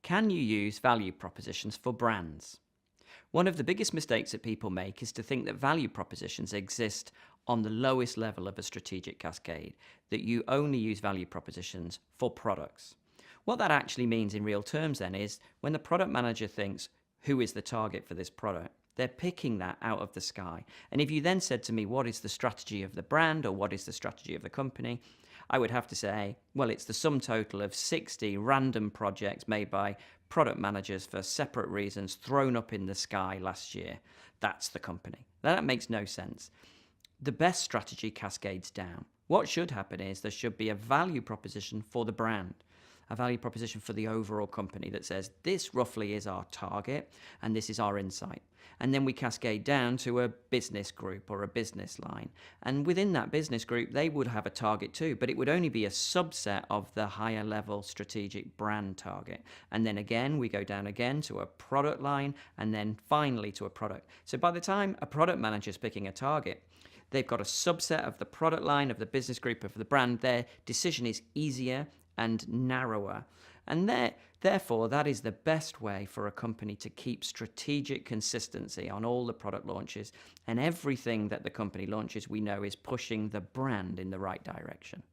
Can you use value propositions for brands? One of the biggest mistakes that people make is to think that value propositions exist on the lowest level of a strategic cascade, that you only use value propositions for products. What that actually means in real terms then is when the product manager thinks, who is the target for this product? They're picking that out of the sky. And if you then said to me, what is the strategy of the brand or what is the strategy of the company? I would have to say, well, it's the sum total of 60 random projects made by product managers for separate reasons thrown up in the sky last year. That's the company. Now, that makes no sense. The best strategy cascades down. What should happen is there should be a value proposition for the brand, a value proposition for the overall company that says this roughly is our target and this is our insight. And then we cascade down to a business group or a business line. And within that business group, they would have a target too, but it would only be a subset of the higher level strategic brand target. And then again, we go down again to a product line and then finally to a product. So by the time a product manager is picking a target, they've got a subset of the product line, of the business group, of the brand. Their decision is easier and narrower. And therefore, that is the best way for a company to keep strategic consistency on all the product launches. And everything that the company launches, we know, is pushing the brand in the right direction.